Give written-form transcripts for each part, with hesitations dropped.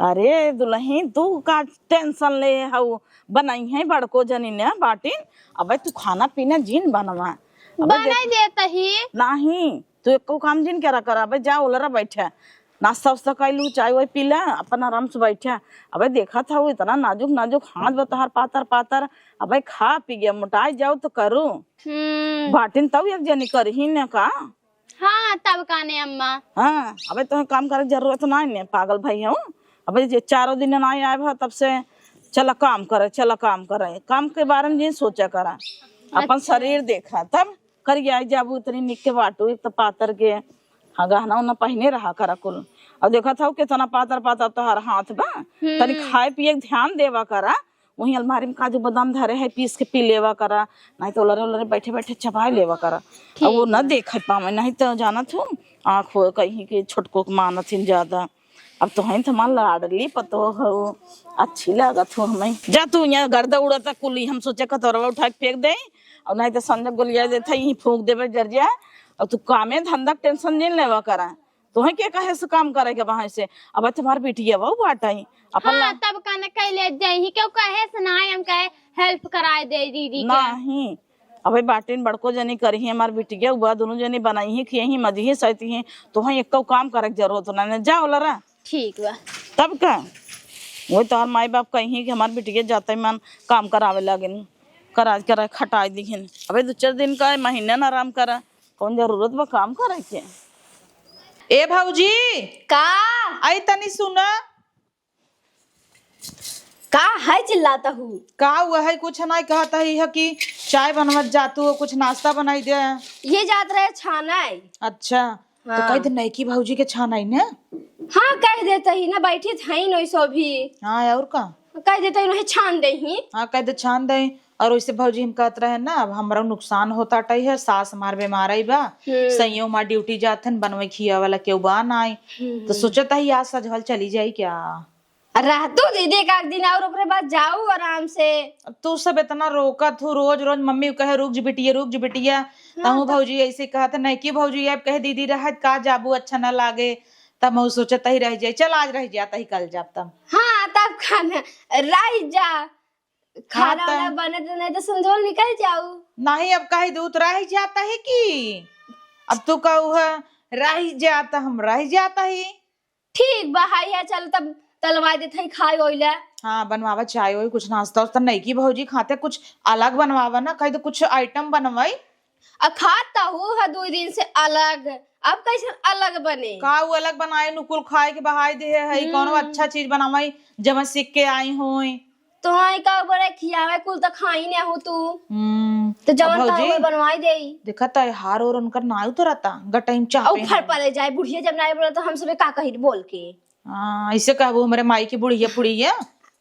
अरे दुल्हन तू का टेंशन ले हऊ बनाई है बड़को जनी ने बाटिन। अबे तू खाना पीना जिन बनवा बनाई देता ही नहीं तू एको काम जिन करा कर। अबे जा ओलरा बैठा नाश्ता उस्ता कैलू चाय वाय पीला अपन आराम से बैठा। अबे देखा था वो इतना नाजुक नाजुक हाथ बतहार पातर पातर। अबे खा पी गया मोटाई जाओ तो करू बाटिन तब एक जनी कर ही न का। हाँ तब काने अम्मा। हाँ अबे तुम्हें काम करे जरूरत नहीं पागल भाई हूँ। अबे ये 4 दिन ना आए भा तब से चला काम करे काम के बारे में ये सोचा करा अपन शरीर देखा तब कर आई जाबू इतनी निक के बाटू एक तो पातर के हाँ गहना उना पहने रहा करा कुल। और देखा था कितना पातर पातर तोहर हाथ बा तनी खाए पिए ध्यान देवा करा। वही अलमारी में काजू बादाम धरे है पीस के पी लेवा करा नहीं तो उलरे उलरे बैठे बैठे चबा लेवा करा। अब वो न देख पावे नहीं तो जाना थू आँख हो कहीं के छोटको मानत ज्यादा। अब तो है तो मान लाडली पतो हो अच्छी लागत हो हमें। जा तू यहाँ गर्दा उड़ता कुली हम सोचे कतरवा उठा के फेंक दे और नहीं तो संजय गोलिया देता यही फूंक देवे जरिया। और तू कामे धंधा टेंशन नहीं लेवा करा तो है के कहे से काम करे के वहां से। अब तुम्हार बेटिया वो बाटाई अपन हाँ, तब काने कैले जाई क्यों कहे से ना हम कहे हेल्प कराए दे दीदी के नहीं। अबे बाटिन बड़को जनी करी हमार बेटिया हुआ दोनों जनी बनाई ही खिए ही मजी ही सहती हैं तो है एक काम करे की जरूरत ना जाओ लरा ठीक बा। तब का वही तोहर माई बाप कहीं कि हमार बेटिया जाते मन काम करावे लगिन करा खटाई दिखिन। अबे 2-4 दिन का महीने न आराम करा कौन जरूरत बा काम करे के। ए भौजी का आई तनी सुना का है चिल्लाता हूँ का हुआ है कुछ नहीं कहता ही है कि चाय बनवत जातू कुछ नाश्ता बनाई दे। ये जात रहे छाना है। अच्छा हाँ। तो कह दे नैकी भौजी के छाना ही ना। हाँ कह देता ही ना बैठी थी नई सो भी। हाँ और का कह देता ही नहीं छान दे ही। हाँ कह दे छान दे। और वैसे भौजी हम कहत रहे ना अब हमारा नुकसान होता टई है सास मार बीमार आई बा सैयों माँ ड्यूटी जाथन बनवे खिया वाला केहू बा नाई तो सोचता ही आज सजवल चली जाई क्या रह तू दीदी का दिन और ओकरे बाद जाऊ आराम से। तू सब इतना रोकत हो रोज रोज मम्मी कहे रुक जी बिटिया तहु भौजी ऐसे कहत नहीं कि भौजी अब कहे दीदी रहत का जाबू अच्छा न लागे तब मैं सोचता ही रह जाए चल आज रह जाता ही कल जाब तब। हाँ तब खाना रह जा खाना वाला बने तो नहीं तो संजोल निकल जाऊ नहीं अब कहे दूध रह जाता है कि अब तू कहू है रह जाता हम रह जाता ही। ठीक बहाई है चल तब तलवा देते खाए ओइला। हाँ बनवावा चाय वही कुछ नाश्ता वास्ता नहीं की भौजी खाते कुछ अलग बनवावा ना कहीं तो कुछ आइटम बनवाई खाता हूँ 2 दिन से अलग अब कैसे अलग बने का वो अलग बनाए नुकुल खाए के बहाई दे है कौन अच्छा चीज बनावाई जब सीख के आई हुई तो हाँ का बड़े खियावे कुल तो खाई नहीं हो तू तो जवन का बनवाई दे देखा ता हार और उनका ना उतरता गटाइम चापे ऊपर पड़े जाए बुढ़िया जब नहीं बोला तो हम सब का कही बोल के हाँ ऐसे कहबो हमारे माई की बुढ़िया पुड़िया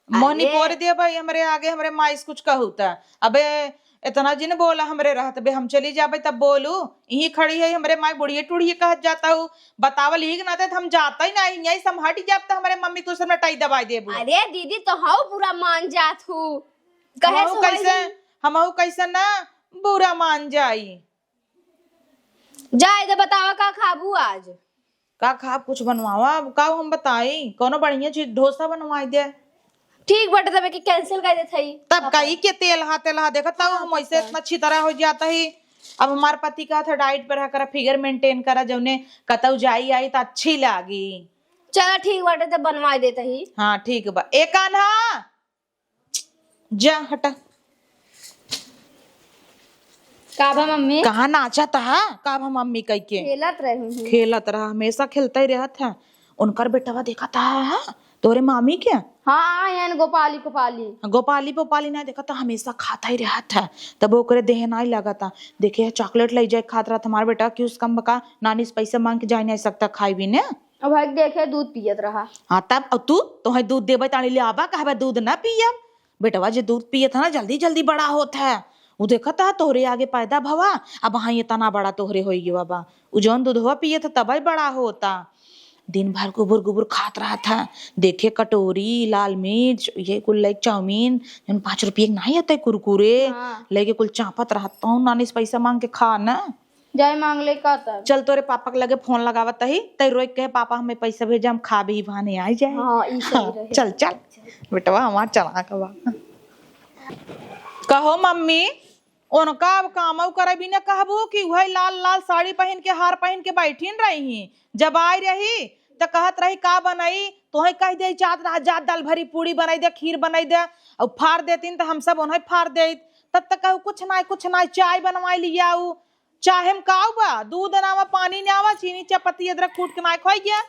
मोनी पोर दिया भाई हमारे आगे हमारे माई से कुछ कहूता अबे इतना जिन बोला हमरे रहत बे हम चली जाबे तब बोलू यही खड़ी है हमारे माई बुढ़िया टुड़िया कहत जाता हूँ बतावल ही ना हम जाता ही नहीं यही संभाट जाब तो हमारे मम्मी तो सब टाई दबाई दे। अरे दीदी तो हाउ पूरा मान जात हूँ कहे कैसे हम कैसे ना बुरा मान जाई जाए दे बतावा का खाबू आज का खाब कुछ बनवावा का हम बताई कोनो बढ़िया चीज डोसा बनवाई दे। ठीक बटे तब के कैंसिल कर देत हई तब कई के तेल हा देखत था हम ऐसे इतना अच्छी तरह हो जाता ही। अब हमार पति का था डाइट पर करा फिगर मेंटेन करा जौने कतौ जाई आई तो अच्छी लागी। चला ठीक बटे तब बनवा देता ही। हाँ ठीक बा एक आना जा हटा काबा मम्मी कहाँ नाचा था काबा मम्मी कह के खेलत रहा हमेशा खेलता ही रहा था। उनकर बेटवा देखा था तोरे मामी के हाँ यान गोपाली पोपाली ना देखा था हमेशा खाता ही रहा था तब ओकरे देह ना ही लगा था देखे चॉकलेट ले जाए खाता रहा था हमारा बेटा क्यों कम बका नानी से पैसा मांग के जा नहीं सकता खाई भी ने अब भाई देखे दूध पियत रहा। हाँ तब अब तू तो है दूध देबे तानी ले आबा कहबे दूध ना पियब बेटवा जे दूध पिए था ना जल्दी जल्दी बड़ा होता है वो देखा था तोहरे आगे पैदा भवा अब हाँ ये तना बड़ा तोहरे हो गया बाबा उ जौन दूधवा पिए था तब ही बड़ा होता। दिन भर गुबुर खात रहा था देखे कटोरी लाल मिर्च ये कुल लाइक चाउमीन 5 रुपये नहीं आता कुरकुरे लेके कुल चापत रहा नानी से पैसा मांग के खा ना जाए मांग ले का तब। चल तोरे पापा के लगे फोन लगावत तही तई रोई कहे पापा हमें पैसा भेजा हम खा भी भाने आ जाए। हाँ ई सही रहे। चल चल बेटवा हमार चला कबा। कहो मम्मी उनका अब काम करे भी न कहबो कि वही लाल लाल साड़ी पहन के हार पहन के बैठीन रही। जब आई रही तो कहत रही का बनाई तो कह दे जात दाल भरी पूरी बनाई दे खीर बनाई दे और फाड़ देतीन तो हम सब उन्हें फाड़ दे। तब तक कहू कुछ ना चाय बनवाई लिया चाहे हम काऊ बा दूध नावा पानी ना आवा चीनी चापत्ती अदरक कूट के ना खाई गया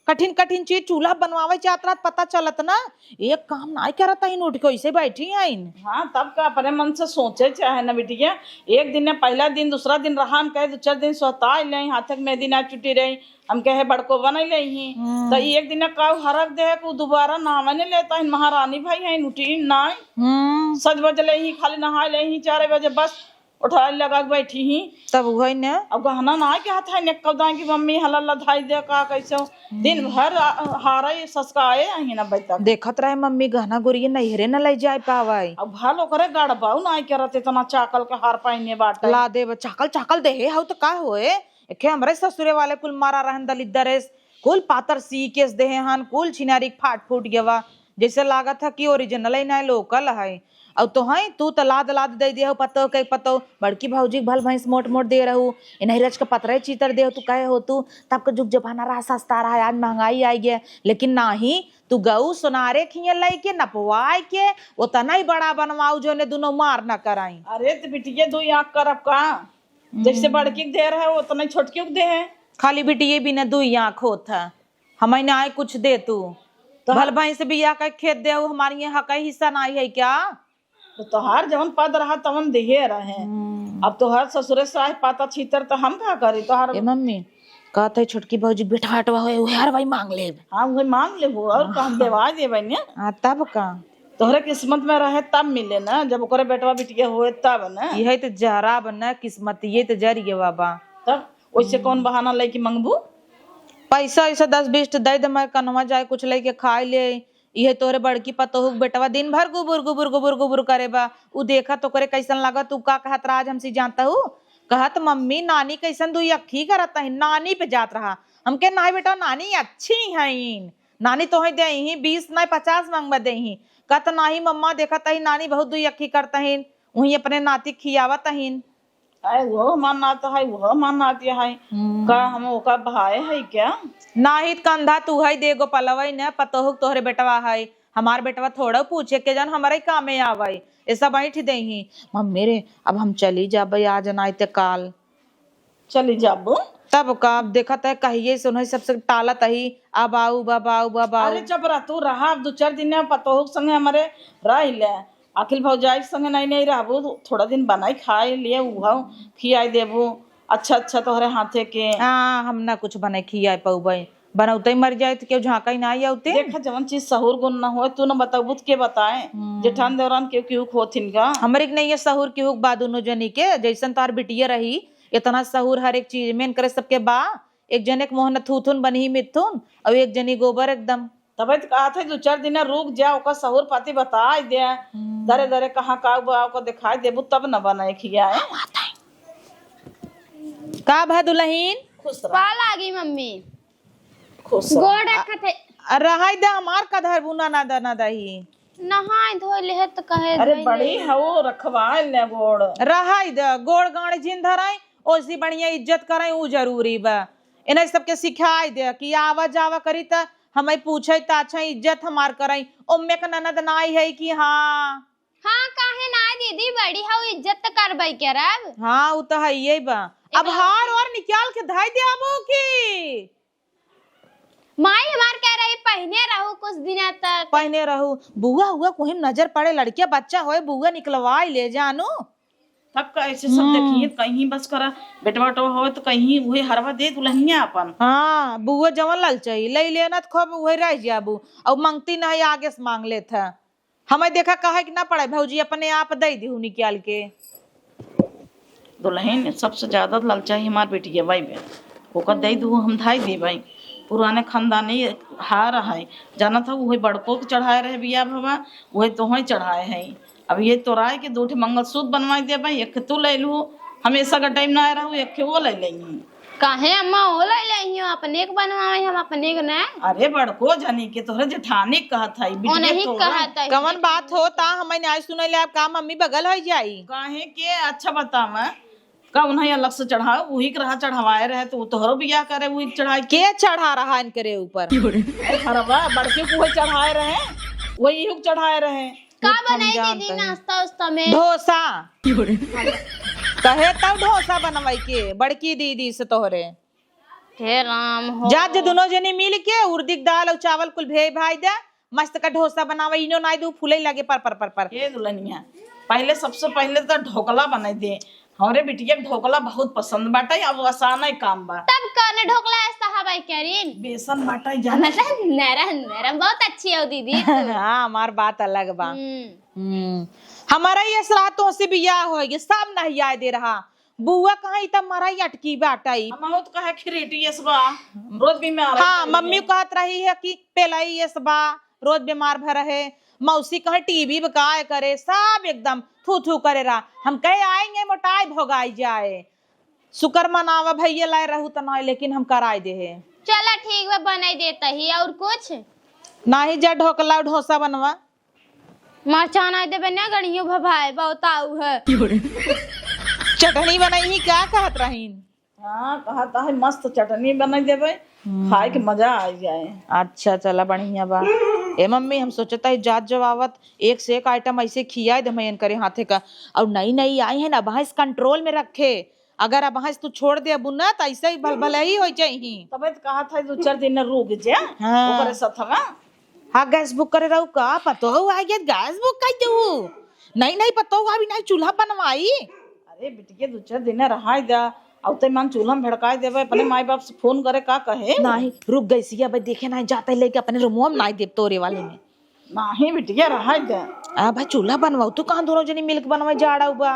कठिन कठिन चीज चूल्हा बनवावे चाहत रात पता चलत ना एक काम ना करत ही उठ के ऐसे बैठी है। हाँ तब का अपने मन से सोचे चाहे ना बिटिया। एक दिन ने पहला दिन दूसरा दिन रहा हम कहे 2-4 दिन सोता ले हाथ तक मेहदी ना छुट्टी रही हम कहे बड़को बन ले तो एक दिन का हरक दे को दोबारा नावे लेता है महारानी भाई है उठी ना सज बज ले ही खाली नहा ले ही 4 बजे बस उठा लगा के बैठी ही तब वही न अब गहना ना क्या था ने कब दाई की मम्मी हला लधाई दे का कैसे दिन भर हारे ससकाए ही ना बैठा देखत रहे मम्मी गहना गुरिये नैहरे न ले जाए पावाई। अब भालो करे गड़बाऊ ना करत इतना चाकल के हार पाइने बाट ला दे चाकल चाकल दे हाउ तो का होए एके हमरे ससुरे वाले कुल मारा रहन दलिदरेस कुल पातर सी केस दे हन कुल छिनारी फाट फूट गवा जैसे लागत था कि ओरिजिनल ही ना लोकल है। अब तो है तू तो लाद लाद दे दिया पतो के पतो बड़की भौजी भल भैंस मोट मोट दे रहू इन्हें रच के पतरे चीतर दे तू कहे हो तू तब का जुग जमाना रहा सस्ता रहा आज महंगाई आई गया लेकिन ना ही तू गऊ सुनारे खिए लाई के नपवाए के उतना ही बड़ा बनवाऊ जो ने दोनों मार न कराई। अरे तो बिटिया 2 आंख करब का जैसे बड़की के दे रहे उतना ही छोटकी के दे है खाली बिटिये भी न 2 आंख होत है हमें ना आए कुछ दे तू भल भैंस बिया का खेत दे हमारी हक हिस्सा ना है क्या तो तोहार जवन पद रहा तवन दिहे रहे अब तोहार ससुरे से आए पाता छीतर तो हम का करी तोहार ए मम्मी कहते छोटकी भौजी बेटा हटवा होए यार भाई मांग ले हाँ वही मांग ले और हम देवा देवे ने तब का तोहरे किस्मत में रहे तब मिले ना जब ओकरे बेटवा बिटिया होए तब ना यही तो जहरा बना किस्मत ये तो जरिए बाबा तब वैसे कौन बहाना लेके मंगबू पैसा ऐसा 10-20 दे दे मैं कन्हवा जाए कुछ लेके खाए ले ये तोरे बड़की पतोहू बेटवा दिन भर गुबुर गुबुर गुबुर गुबुर करे बा उ देखा तो करे कैसन लगा तू का कहत रहा आज हमसे जानता हूँ कहत मम्मी नानी कैसन 2 अखी करता है नानी पे जात रहा हमके ना बेटा नानी अच्छी है नानी तो है दे ही 20 ना 50 मांगवा दे ही कहत नाही मम्मा देखा तही नानी बहुत 2 अखी करता है वही अपने नाती खियावत है वो मानना है वो मानना है का हम ओका भाई है क्या नाही कंधा तू है देगो पलवई न पतोहू तोहरे बेटवा है हमार बेटवा थोड़ा पूछे के जान हमारे काम में आवाई ऐसा बैठ दे ही मम्मी रे अब हम चली जाबे आज ना ते काल चली जाबो तब का देखत है कहिए सुन सबसे टालत ही अब आऊ बाबाऊ बाबाऊ अरे जबरा तू रहा 2-4 दिन में पतोहू संगे हमारे रह ले अखिल भौजाई संगे नहीं रहबू थोड़ा दिन बनाई खाए लिए उहाऊ खियाई देबू अच्छा तोहरे हाथे के हाँ हम ना कुछ बने खियाए पौबई बनौते मर जाए तो क्यों झाँका ही ना आते देखा जवन चीज सहूर गुण न हो तू न बताबू के बताए जेठान देवरान क्यों होथिन का हमारे नहीं है सहूर की हुक बा दोनों जनी के जैसन तार बिटिया रही इतना सहूर हर एक चीज में करे सबके बा एक जने के मोहन थूथुन बनी मिथुन और एक जनी गोबर एकदम तब कहा था 2-4 दिन रुक जा ओका सहूर पाती बताए दे दरे दरे कहाँ का को दिखाई देबू तब न बनाए खियाए का भा दुल्हन खुश पाल आ गई मम्मी खुश गोड़ रखत है रहाई दे हमार कधर बुना ना दना दही नहाए धोए ले है तो कहे अरे बड़ी है वो रखवाए ले गोड़ रहाई दे गोड़ गाड़ जिन धराई ओसी बढ़िया इज्जत कराई उ जरूरी बा इन्हें सबके सिखाई दे कि आवा जावा करी त हमें पूछे त अच्छा इज्जत हमार कराई ओम्मे का ननद नाई है कि हाँ काहे ना दीदी बड़ी है इज्जत तो करबई करब हाँ वो तो है ये बा अब हार और निकाल के धाई दे आबो की माई हमार कह रही पहने रहू कुछ दिन तक पहने रहू बुआ हुआ कोई नजर पड़े लड़किया बच्चा होए बुआ निकलवाई ले जानू तब का ऐसे सब देखिए कहीं बस करा बेटवा टो हो तो कहीं वही हरवा दे दुल्हनिया अपन हाँ बुआ जवन लल चाहिए ले लेना तो खूब वही रह जाबू और मांगती नहीं आगे से मांग ले था हमें देखा कहा कि ना पड़े भौजी अपने आप दे दी निकाल के दुल्हन सबसे ज्यादा ललचा ही हमार बेटी है भाई ओकर दे दू हम धाई दे भाई पुराने खानदानी हार है जाना था वही बड़को के चढ़ाए रहे बिया भवा वही तो ही चढ़ाए है अब ये तो राय के 2 मंगलसूत्र बनवाई दे भाई एक तू ले लू हमेशा का टाइम ना रहू एक वो ले लेंगी। काहे अम्मा ओ ले लई हो अपने के बनवावे हम अपने के ना अरे बड़को जानी के तोहरे जेठानी कहत है ओ नहीं कहत है कवन बात होता हमें नहीं सुने ले आप का मम्मी बगल हो जाई काहे के अच्छा बतावा का उन्हें अलग से चढ़ाओ वही के रहा चढ़ावाए रहे तो तोहरो बियाह करे वही चढ़ाई के चढ़ा रहा इनकरे ऊपर खरबा बड़के को वही चढ़ाए रहे वही युग चढ़ाए रहे। का बनाई दीदी नाश्ता उस्ता में डोसा कहे तब डोसा बनवाई के बड़की दीदी से तोहरे हे राम हो जा जे दोनों जनी मिल के उर्दी दाल और चावल कुल भे भाई दे मस्त का डोसा बनावे इनो नाई दू फूले लगे पर ये दुल्हनिया पहले सबसे पहले तो ढोकला बनाई दे। हमारे बिटिया के ढोकला बहुत पसंद बाटा अब आसान है काम बा। तब करने ढोकला ऐसा हवाई करीन बेसन बाटा जाने मतलब नरम नरम बहुत अच्छी है दीदी हाँ हमार बात अलग बा। हमारा ये सलातों से बियाह होगी सब नहीं याद दे रहा बुआ कहाँ तब मरा अटकी बाटाई हम तो कहे खिरेटी ये सब रोज बीमार हाँ मम्मी कहत रही है कि पहलाई ये सब रोज बीमार भर रहे मौसी कहे टीवी बकाए करे सब एकदम थू थू करे रहा हम कहे आएंगे मोटाई भोगाई जाए शुक्र मनावा भैया लाए रहू तो नहीं लेकिन हम कराए दे है चला ठीक है बनाई देता ही और कुछ नहीं जा ढोकला डोसा बनवा मरचान आए दे बना गड़ियो भभाए बहुत आऊ है चटनी बनाई ही क्या कहत रही हाँ कहता है मस्त चटनी बना देवे खाए के मजा आ जाए। अच्छा चला बढ़िया बा। ए मम्मी हम सोचता है जात जवावत एक से एक आइटम ऐसे खिया दे मैं करे हाथे का और नई नई आई है ना भैंस कंट्रोल में रखे अगर अब भैंस तू छोड़ दे अब ना तो ऐसे ही भले ही हो जाही तबे तो कहा था 2-4 दिन रुक जा हाँ। ओकरे साथ में हाँ गैस बुक करे रहू का पतो आ गया गैस बुक कर दू नहीं पतो अभी नहीं चूल्हा बनवाई अरे बिटिया 2-4 दिन रहा जा औते मन चूल्हा में भड़काए देवे अपने माई बाप से फोन करे का कहे नहीं रुक गई सी अब देखे नहीं जाते लेके अपने रूम में नहीं देव तोरे वाले में नहीं बिटिया रहा जा आ भाई चूल्हा बनवाओ तू कहाँ दोनों जनी मिल्क बनवाई जाड़ा बा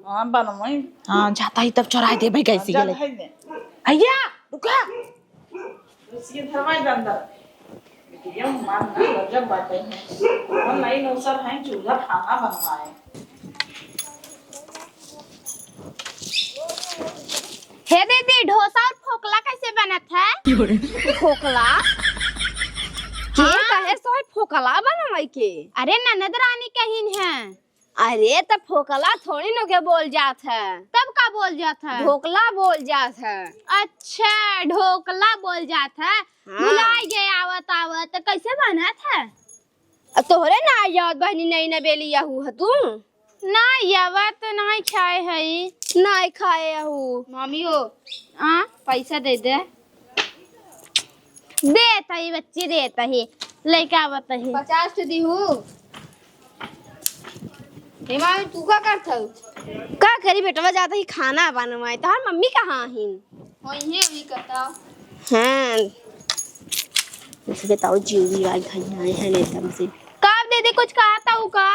हाँ बनवाई हाँ जाता ही तब चौराहे दे भाई कैसी गले भैया रुका इसके धरवाई दे अंदर बिटिया मान ना गजब बात है हम नई नौसर हैं चूल्हा खाना बनवाए। हे दीदी डोसा और फोकला कैसे बना था फोकला के कहे सोई फोकला बनवाई के अरे ननद रानी कहीं है अरे तब फोकला थोड़ी न के बोल जात है तब का बोल जाता है ढोकला बोल जात है अच्छा ढोकला बोल जाता है भुलाई गए आवत आवत तो कैसे बना था तोहरे ना याद बहनी नहीं न बेली यहू है तू ना यावत तो नहीं खाए है नहीं खाए यहू मम्मी हो पैसा दे दे देता ही बच्ची देता ही लेके आवत ही 50 तो दी हूँ मामी तू का करता का करी बेटवा जाता ही खाना बनवाए तो हर मम्मी कहाँ हिन वही वही कहता हाँ इसे बताओ जीवी आई खाई है नहीं तुमसे कब दीदी कुछ कहा था का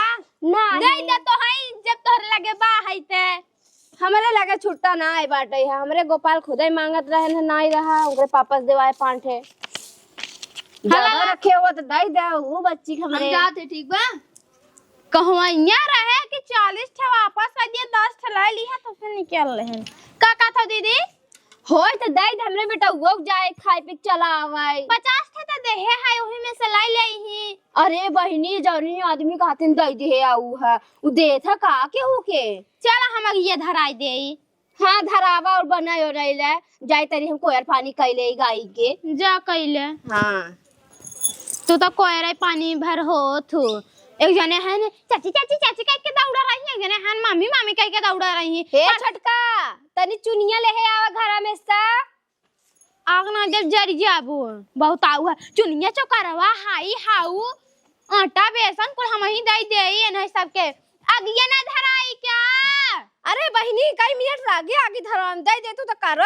ना दे दे तो है जब तोहरे लगे बा है ते हमारे लगे छुट्टा ना आई बाटे है हमरे गोपाल खुदे मांगत रहे न नहीं रहा उनके पापा से देवाए पांठे ज्यादा रखे हुआ तो दई दे वो बच्ची हमरे जाते ठीक बा कहवा यहाँ रहे कि 40 ठे वापस कर दिए 10 ठे ले ली है तो फिर निकल रहे का था दीदी होय तो दई दे हमरे बेटा वो जाए खाए पे चला आवाई 50 ठे तो देहे है वही में से लाई ले ही अरे बहनी जौनी आदमी कहते दई दे आऊ है उ दे था का के हो के चल हम ये धराई दे हाँ धरावा और बनाई हो रही ले जाए तरी हम कोयर पानी कैले गाई के जा कैले हाँ तू तो कोयर पानी भर हो तू एक जने है चाची चाची चाची कह के दौड़ा रही है एक जने है मामी मामी कह के दौड़ा रही है हे छटका तनी चुनिया ले है आवा घरा में सा आग ना जब जरी जाबू बहुत आऊ है चुनिया चौकारवा हाई हाऊ आटा बेसन कुल हम ही दई दे न सब के अगिया ना धराई क्या अरे बहनी कई मिनट लागे आगे धराम दई दे तू तो कर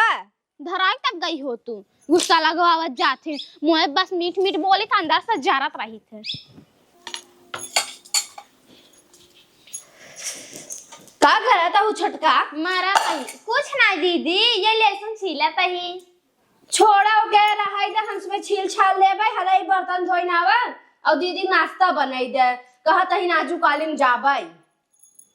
धराई तब गई हो तू गुस्सा लगावत जाते मोए बस मीठ मीठ बोले था अंदर से जरत रही थे का करता हूँ छटका मारा कुछ ना दीदी ये लहसुन छीला तही छोड़ा के रहा दे हम में छील छाल ले भाई हलाई बर्तन धोई नावा और दीदी नाश्ता बनाई दे कहा तही नाजू कालीम जाबाई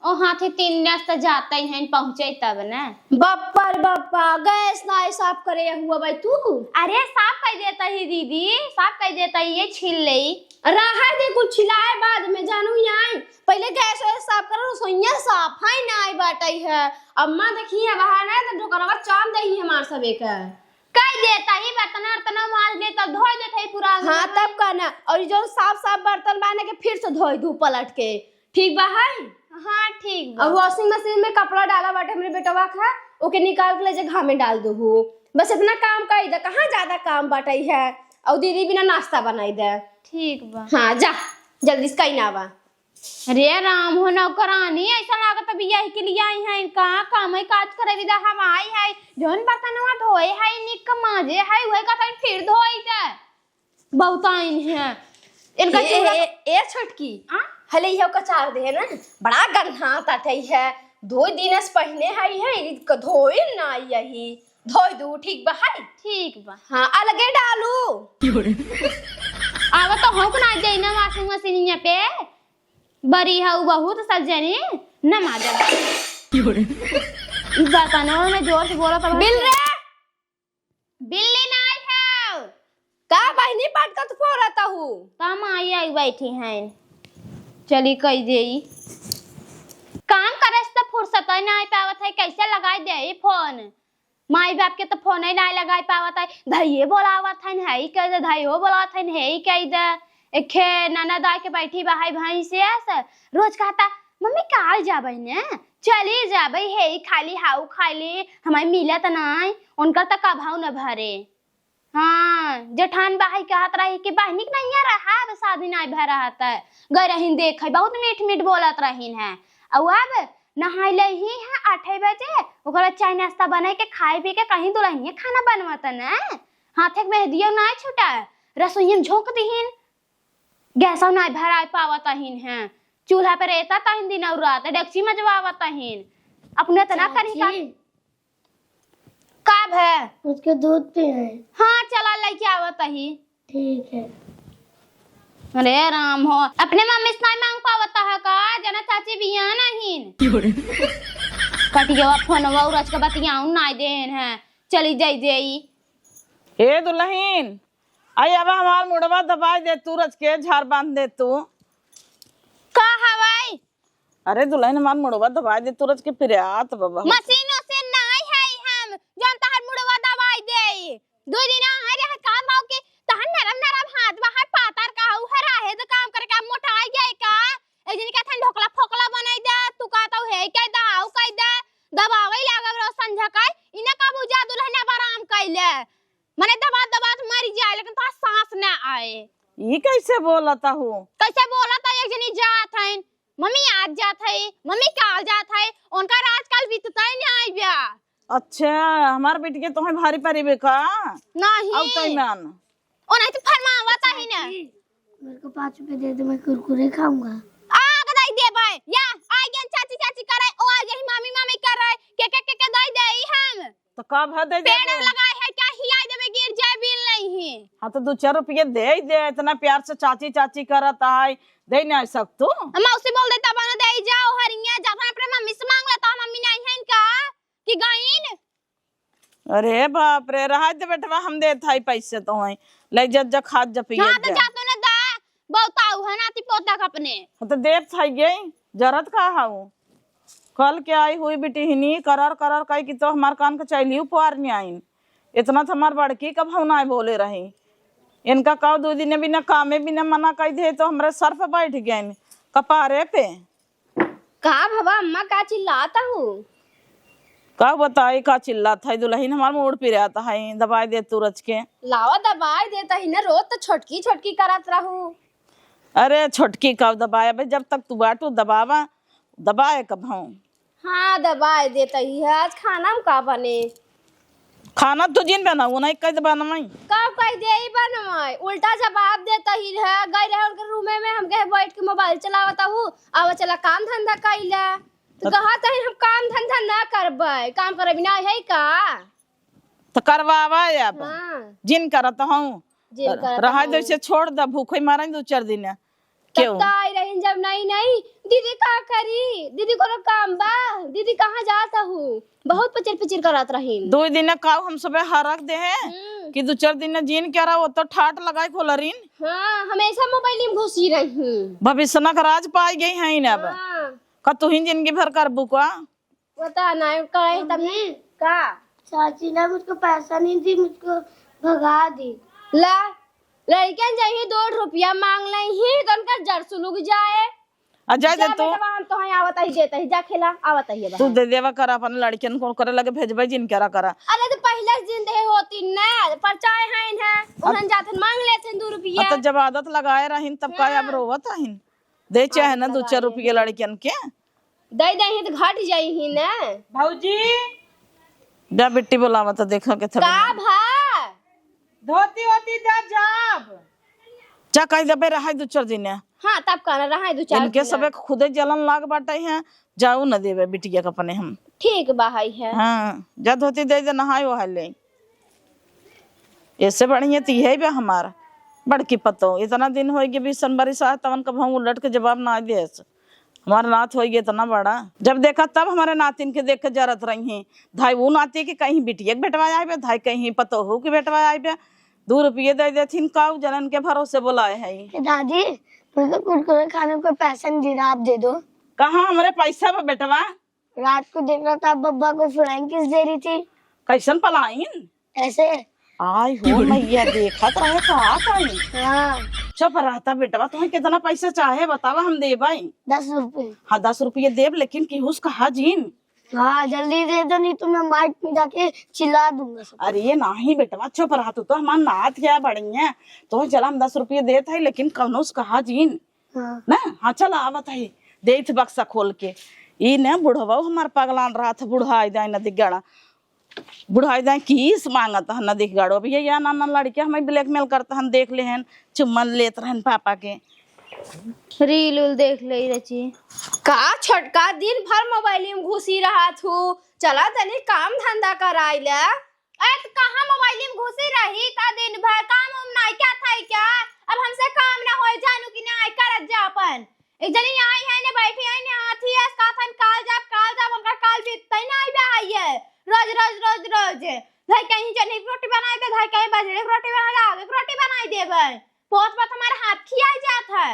ओ हाथी 3 दिन तक जाते हैं पहुंचे तब ना। बप्पा रे बप्पा, गैस ना साफ करे हुआ भाई तू। अरे साफ कर देता ही दीदी, साफ कर देता ही, ये छील ले रहा दे कुछ छिलाए बाद में जानू यहाँ पहले गैस साफ करो, रसोईया साफ है ना बाटई है। अम्मा देखिए बाहर ना तो ढोकरवा चाम दे ही हमार सबे का कह देता ही बर्तन वर्तन माल दे तब धो देता ही पूरा। हाँ तब कहना, और जो साफ साफ बर्तन बाने के फिर से धोई धू पलट के, ठीक बा है। हाँ ठीक बा। और वॉशिंग मशीन में कपड़ा डाला बाटे हमरे बेटवा का, ओके निकाल के ले जा घाम में डाल दो। बस इतना काम कर दे, कहाँ ज्यादा काम बाटई है। और दीदी बिना नाश्ता बनाई दे। ठीक बा। हाँ जा जल्दी से कहीं ना बा। अरे राम हो नौकरानी, ऐसा लागत अभी यही के लिए आई है, कहाँ काम है काज करे विदा हम आई है, जोन बर्तनवा धोए है निक माजे है वही का फिर धोई दे बहुत आइन है इनका चूड़ा। ए छटकी हले यह कचार दे ना, बड़ा गंधा ताटे है, 2 दिन से पहने है धोई ना यही धोई दू, ठीक बा है। ठीक बा। हाँ अलगे डालू आवा तो हम ना दे ना वॉशिंग मशीन यहाँ पे बड़ी है बहुत सजनी न माजा बर्तनों में जोर से बोलो तो बिल रे बिल्ली ना आई है का बहनी पटकत फोड़ता हूँ काम आई बैठी हैं चली कही दे काम करे तो फुर्सत ना आई पावत है, कैसे लगाई दे फोन माई बाप के तो फोन ही ना लगाई पावत है, धैये बोलावत है कह दे, धैयो बोलावत है कह दे। एक ननद आके बैठी भाई भाई से रोज कहता मम्मी काल जाबे ने चली जाबे हे खाली हाउ खाली हमारी मिलत नहीं उनका तक अभाव न भरे। हाँ जेठान बाही कहत रही कि बहनी नहीं रहा अब शादी नहीं भर रहा था गए रहीन देखे बहुत मीठ मीठ बोलत रहीन है। और अब नहाई ले ही है 8 बजे ओकरा चाय नाश्ता बना के खाए पी के कहीं दुल्हनिया खाना बनवाता न हाथे में दियो ना छूटा रसोई में झोंक दीन गैस ना भरा पावत हिन है चूल्हा पे रहता तहिन दिन और रात डेक्ची में जवावत हिन अपने तना करी का है उसके दूध पे है। हाँ चला लेके आवत ही ठीक है। अरे राम हो अपने मम्मी से नहीं मांग पावत है का जना चाची बिया नहीं कटिया फोनवा और आज का बतियाऊं ना देन है चली जाई देई ए दुल्हन आई अब हमार मुड़वा दबाई दे तू रच के झाड़ बांध दे तू का हवाई। अरे दुल्हन हमार मुड़वा दबाई दे तू रच के पिरात बाबा मशीनों से नहीं है हम जान तहर मुड़वा दबाई दे 2 दिन आ रे काम बाव के तहर नरम नरम हाथ बाहर पातर का हु हरा है तो काम करके मोटाई गए का ए दिन का थन ढोकला फोकला बनाई दे तू कहता है के दाऊ कह दे दबावे लागब रो संझा का इना का बुझा दुल्हन आराम कइले मने दबा दबा मर जाए लेकिन तो सांस ना आए। ये कैसे बोलता हूँ कैसे बोलता एक जनी जात है मम्मी आज जात है मम्मी काल जात है उनका आजकल बीतता ही नहीं ब्या। अच्छा हमार बेटी के तुम्हें भारी परी बेका नहीं अब तो ईमान ओ नहीं तो फरमावता ही ना मेरे को 5 रुपए दे दे मैं कुरकुरे खाऊंगा। आग दई दे भाई या आ गन चाची चाची करे ओ आ गई मामी मामी करे के दई दई हम तो का भर दे पेड़ लगाए है क्या हिलाई देबे गिर जाए बिल नहीं। हाँ तो 2-4 रुपये दे ही दे इतना प्यार से चाची चाची करता है दे नहीं सकतू मौसी बोल देता बना दे जाओ हरिया जब अपने मम्मी से मांग लेता मम्मी नहीं है इनका कि गईन। अरे बाप रे रहा दे बेटवा हम दे था पैसे तो हैं ले जज खाद जपिए हां तो जा तो न दा बहुत आऊ है नाती पोता का अपने तो देव था गई जरूरत का हाउ कल के आई हुई बेटी हिनी करर कही कि तो हमार कान का चैली पुआर नहीं आई इतना तो हमार बड़की कब हम ना बोले रही इनका कहो 2 दिन बिना कामे बिना मना कही दे तो हमारे सर पे बैठ गए कपारे पे का बाबा अम्मा का चिल्लाता हूँ का बताई का चिल्ला था दुल्हन हमार मूड पे रहता है दबाई दे तू रच के लावा दबाई देता ही ना रोज तो छोटकी छोटकी करत रहूं। अरे छोटकी कब दबाया भाई जब तक तू बाटू दबावा दबाए कब हूँ। हाँ दबाई देता ही है। आज खाना में का बने खाना तो जिन बनाऊ नहीं कह बनवाई कब कह दे ही बनवाई उल्टा जवाब देता ही है गई रहे उनके रूम में हम कहे बैठ के मोबाइल चलावता हूँ अब चला काम धंधा कैला तो कहा तो हम काम धंधा ना करबे काम करे बिना है का तो करवावा अब हाँ जिन करत हूँ जिन करत रहा दे से छोड़ द भूखे मारे 2-4 दिन क्यों तब आई रही जब नहीं दीदी का करी, दीदी को काम बा, दीदी कहाँ जाता हूँ, बहुत पचर पचर करत रही। 2 दिन का हम सब हरक दे हैं कि 2-4 दिन जीन क्या रहा वो तो ठाट लगाए खोलरीन। हाँ हमेशा मोबाइल में घुसी रही। भविष्य न राज पाई गई है ना अब हाँ का तू ही जिंदगी भर कर बुका। पता नहीं करे तभी का चाची ने मुझको पैसा नहीं दी, मुझको भगा दी। ला लड़कियां चाहिए 2 रुपया मांग ही तो उनका जड़ सुलग जाए। अजय दे तू तो है आवता ही देता ही, जा खेला आवता ही तू दे देवा कर अपन लड़कियन को करे लगे भेजबे जिन करा करा। अरे तो पहले दिन दे होती ना परचाय है उन्हन जाथन मांग लेथन 2 रुपया। तो जब आदत लगाए रहीन तब का अब रोवत रहीन। दे चाहे ना 2-4 रुपये लड़कियन के दे दे तो घट जाई ही ना। भौजी जा बिट्टी बुलावा तो देखो के थोड़ी का भा धोती होती जा जाब जा कह देबे रहा 2-4 दिन। हाँ तब कहना रहा है 2-4 इनके सबे खुदे जलन लाग बाटे हैं, जाऊ न देवे बिटिया के अपने हम। ठीक बाहाई है। हाँ जा धोती दे दे नहाय वो ले ऐसे बढ़िया ती है बे हमारा बड़की पतो इतना दिन होगी 20 जनवरी साथ तवन कब हम उलट के जवाब ना दे। हमारा नाथ होगी इतना बड़ा जब देखा तब हमारे नातिन के देख के जरत रही हैं। धाई वो नाती के कहीं बिटिया के बेटवा आए धाई कहीं पतो हो के बेटवा आए 2 रुपये दे देथिन काऊ जनन के भरोसे बुलाए है। दादी मुझको कुरकुरे खाने को पैसा नहीं दे रहा, आप दे दो। कहाँ हमारे पैसा बा बेटवा? रात को देख रहा था बब्बा को फ्लाइंग किस दे रही थी, कैसन पलाइन ऐसे। आई हो मैया देखत रहे का कहीं। हाँ चुप रहता बेटवा तुम्हें कितना पैसा चाहे बतावा हम दे भाई। 10 रुपए। हाँ 10 रुपये देव लेकिन केहूस कहा जीन। हाँ जल्दी दे दो नहीं तो मैं माइक में जाके चिल्ला दूंगा सब। अरे नहीं बेटवा चुप रहा तू तो हमार नाथ क्या बढ़िया तो चला हम 10 रुपये देत है लेकिन कौनोस कहा जीन हाँ ना। हाँ चला आवत है देत बक्सा खोल के ई न बुढ़वा हमार पगलान रहा था बुढ़ाई दाई नदी गाड़ा बुढ़ाई दाई किस मांगत है नदी गाड़ो भैया या ना लड़के हमें ब्लैकमेल करता हम देख ले हैं चुम्मन लेत रहन पापा के। रील उल देख ले रची का छोटका दिन भर मोबाइल में घुसी रहा थू। चला तनी काम धंधा कराइला। तो कहाँ मोबाइल में घुसी रही ता दिन भर काम उम नहीं क्या था क्या। अब हमसे काम ना होए जानू कि ना करत जा अपन। एक जनी आई है ने बैठी है ने हाथी है का थन काल जा उनका काल बीतते ना आई है रोज भाई कहीं जनी रोटी बनाई दे भाई कहीं बाजरे की रोटी बना लागे रोटी बनाई देबे पोत पर हमारे हाथ खियाई जात है।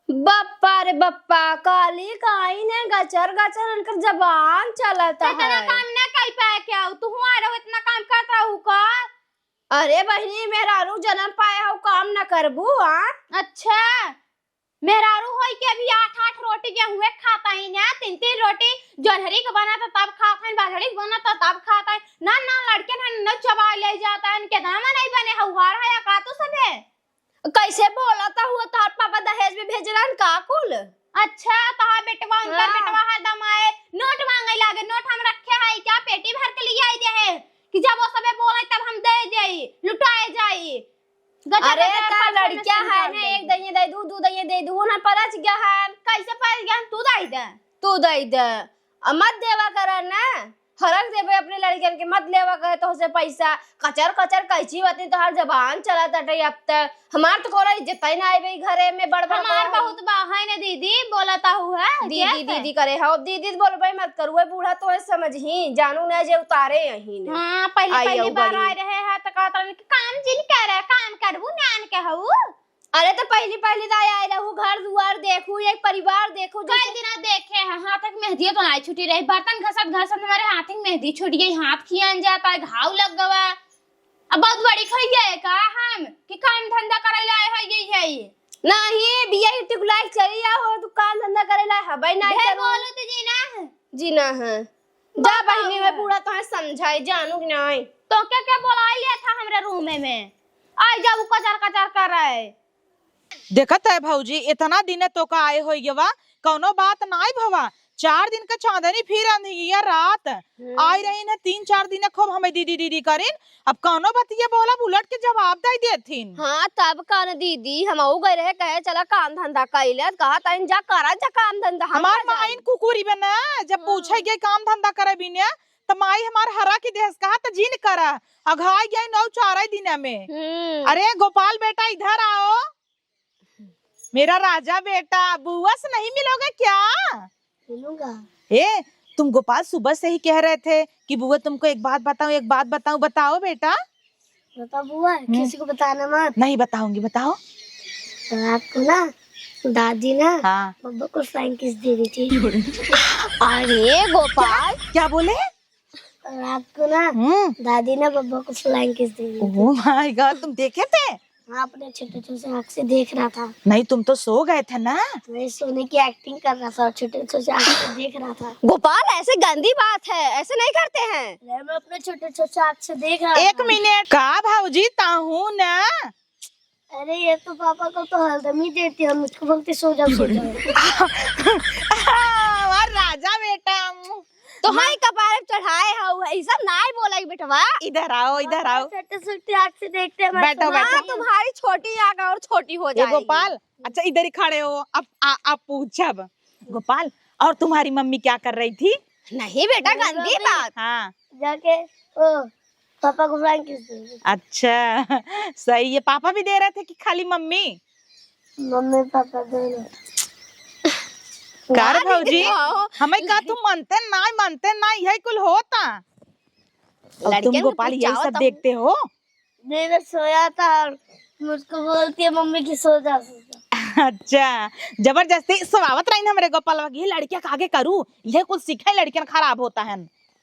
बप्पा रे बप्पा काली काई ने गचर उनका जबान चलता है। इतना काम ना कर पाए क्या तू हुआ रहो इतना काम करता हूँ का। अरे बहनी मेहरारू जन्म पाया हो काम ना करबू। अच्छा मेहरारू होई के अभी 8-8 रोटी गेहूं खाता ही ना 3-3 रोटी जोनहरी का बना तो तब खाता है बाजरी का बना तो तब खाता है ना लड़के ना चबा ले जाता है इनके दामा नहीं बने हुआर है का तू सबे कैसे बोलता हुआ तार पापा दहेज में भेजलन का कुल। अच्छा तहा बेटवा उनका बेटवा है दमाए नोट मांगे लागे नोट हम रखे है क्या पेटी भर के लिए आई दे है कि जब वो सबे बोले तब हम दे देई लुटाए जाई। अरे ता लड़किया है ना एक दइए दे दू दइए दे दू ना परच गया है कैसे पर गया तू दे दे मत देवा कर ना फरक देबे अपने लड़कियन के मत लेवा कहे तो से पैसा कचर कैची बती तो हर जबान चला तटे अब तक हमार तो कोरा इज्जत ही ना आइबे घरे में बड़ हमार बहुत बाहर ने दीदी बोलता हुआ दीदी करे हो दीदी बोलबे मत करू बूढ़ा तो समझ ही जानू ना जे उतारे यही ने। हां पहली बार आ रहे है त कहता काम जिन करे काम करबू नान के हऊ। अरे तो पहली आए रहू घर दुआर देखू एक परिवार देखू कई दिन देखे हैं हाथ तक मेहंदी तो नहीं छुटी रही बर्तन घसत हमारे हाथ में मेहंदी छूट गई हाथ खियान जाता है घाव लग गवा। अब बहुत बड़ी खई है का हम कि काम धंधा करे लाए है यही है नहीं बिया ही टिकुलाई चली आओ दुकान धंधा करे लाए हबई नहीं करू बोलो तो जी ना है जा बहनी में पूरा तो समझाई जानू कि नहीं तो क्या बोला लिया था हमरे रूम में आई जाऊ कचर कर रहे देखत है भौजी इतना दिन तो का आए हो गवा कौनो बात नाई भवा 4 दिन का चांदनी फिर अंधिया रात आई रही न 3-4 दिन खूब हमें दीदी करीन अब कौनो बतिया बोला उलट के जवाब दे देथिन। हाँ तब कान दीदी हम गए रहे कहे चला काम धंधा कैले कहा तन जा करा जा काम धंधा हमार माइन कुकुरी बना जब पूछे गए काम धंधा करे बिना तो माई हमार हरा की देश कहा तो जिन करा अघाई गए 9-4 दिन में। अरे गोपाल बेटा इधर आओ मेरा राजा बेटा, बुआ से नहीं मिलोगे क्या? मिलूंगा। ए, तुम गोपाल सुबह से ही कह रहे थे कि बुआ तुमको एक बात बताऊं, बताओ बेटा। बता बुआ, किसी को बताना मत। नहीं बताऊंगी, बताओ। रात को ना दादी ना हाँ। बब्बा को फ्लाइंग किस दे रही थी। अरे गोपाल, क्या बोले? रात को ना दादी ना बब्बा को फ्लाइंग किस दे रही थी। ओह माय गॉड, तुम देखे थे? हाँ, अपने छोटे छोटे आँख से देख रहा था। नहीं, तुम तो सो गए थे ना। मैं सोने की एक्टिंग कर रहा था और छोटे छोटे आँख से देख रहा था। गोपाल ऐसे गंदी बात है, ऐसे नहीं करते हैं। मैं अपने छोटे छोटे आँख से देख रहा एक था। मिनट का भाऊजी, ताहू ना। अरे ये तो पापा को तो हरदम ही देती है, मुझको बोलती सो जाओ सो जाओ। और राजा बेटा, तो हाई कपार पे चढ़ाए हो, ये सब नहीं बोला बेटवा। इधर आओ, इधर आओ। छोटे छोटे आँख से देखते हैं। बैठो, बैठो। तुम्हारी छोटी आँख और छोटी हो ये जाएगी। गोपाल, अच्छा इधर ही खड़े हो। अब आप पूछ अब। गोपाल, और तुम्हारी मम्मी क्या कर रही थी? नहीं बेटा, गंदी बात। हाँ, जाके ओ पापा को फ्लाइंग किस दे रही थी। अच्छा सही है। पापा भी दे रहे थे कि खाली मम्मी? मम्मी पापा दोनों। कार भाऊजी, हमें कहा तुम मानते ना, यही कुल होता। और तुम गोपाल यही सब देखते हो? नहीं, मैं सोया था और मुझको बोलती है मम्मी की सो जा सो जा। अच्छा, जबरदस्ती स्वागत रही हमारे गोपाल, ये लड़कियां कागे करू, ये कुछ सीखे लड़कियां खराब होता है।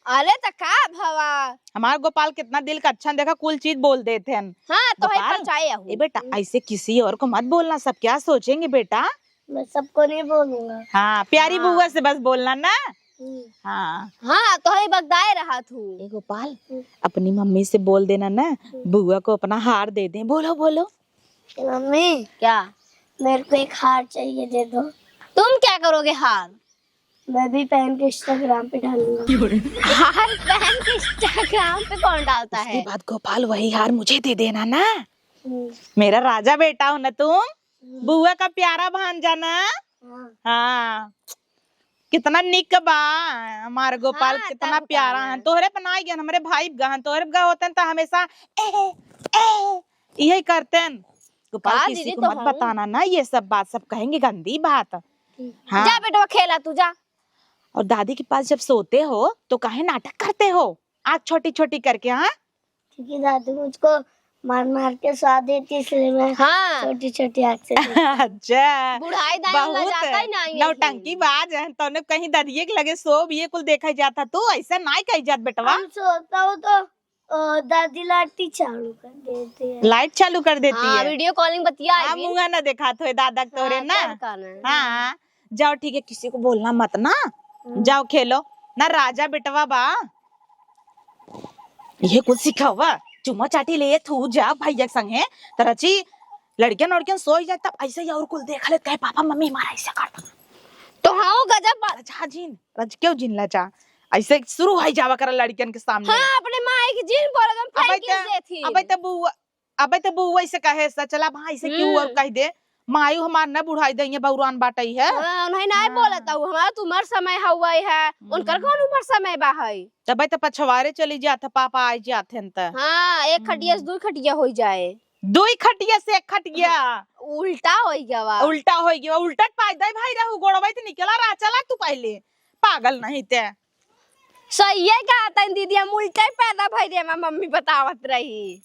अरे तो का भवा, हमारा गोपाल कितना दिल का अच्छा, देखा कुल चीज बोल देते हैं। हाँ तो है गोपाल, परचाए ए बेटा ऐसे किसी और को मत बोलना, सब क्या सोचेंगे बेटा। मैं सबको नहीं बोलूंगा। हाँ, प्यारी बुआ से बस बोलना ना। हाँ। हाँ तो है बगदाए रहा तू। ए गोपाल, अपनी मम्मी से बोल देना ना, बुआ को अपना हार दे दे। बोलो बोलो। मम्मी क्या? मेरे को एक हार चाहिए, दे दो। तुम क्या करोगे हार? मैं भी पहन के इंस्टाग्राम पे डालूंगा। हार पहन के इंस्टाग्राम पे कौन डालता उसके है? बाद गोपाल वही हार मुझे दे देना ना। मेरा राजा बेटा हो ना तुम, बुआ का प्यारा भांजा ना। हाँ, कितना निक बा हमारे गोपाल, हाँ, कितना तब प्यारा है। तोहरे बनाई गए हमारे भाई गहन, तोहरे गा होते हैं तो हमेशा यही करते हैं। गोपाल किसी दीदी को तो मत हूँ। बताना ना, ये सब बात सब कहेंगे गंदी बात। हाँ। जा बेटा खेला तू जा। और दादी के पास जब सोते हो तो काहे नाटक करते हो, आँख छोटी छोटी करके? हाँ, क्योंकि दादी मुझको मार मार के सुला देती है, इसलिए मैं हाँ छोटी छोटी आँख से देखती हूँ। अच्छा, बुढ़ाई दाई में जाता ही नहीं है। नौटंकी बाज है। तूने कहीं दरिये के लगे सो भी ये कुल देखा जाता, तू ऐसा नहीं कही जात बेटवा। हम सोता हूँ तो दादी लाठी चालू कर देती है। लाइट चालू कर देती हाँ, है। वीडियो कॉलिंग बतिया हाँ, मुंगा ना देखा तो दादा तोरे ना। हाँ हाँ, जाओ ठीक है, किसी को बोलना मत ना। जाओ खेलो ना, राजा बेटवा बा। ये कुछ सिखावा, चुम्मा चाटी ले थू जा भैया संगे तरची। लड़कियां सो जाए तब ऐसे ही और कुल देख ले, कहे पापा मम्मी हमारा ऐसा करता। तो हाँ गजब बात। रजा जिन, रज क्यों जिन लचा ऐसे शुरू हो जावा कर लड़कियन के सामने। हाँ, अपने माई की जिन बोल एकदम फ्लाइंग किस दे थी। अबे तो बुआ ऐसे कहे सा, चला भाई से क्यों और कह दे, मायू हमार ना बुढ़ाई दे बहुरान बाटई है। हाँ, उन्हें नहीं बोलता हूँ, हमारा तो उम्र समय हुआ है, उनकर कौन उम्र समय बा है। तब तो पछवारे चली जात, पापा आ जाते त। हाँ, एक खटिया से दो खटिया हो जाए। दुई खटिया से एक खटिया उल्टा हो गया। उल्टा हो गया, उल्टट पाई दे भाई रहू गोड़वाई तो निकला रहा, चला तू पहले पागल नहीं ते। सही है, क्या आता है दीदी, हम उल्टा ही पैदा भाई दे, मम्मी बतावत रही।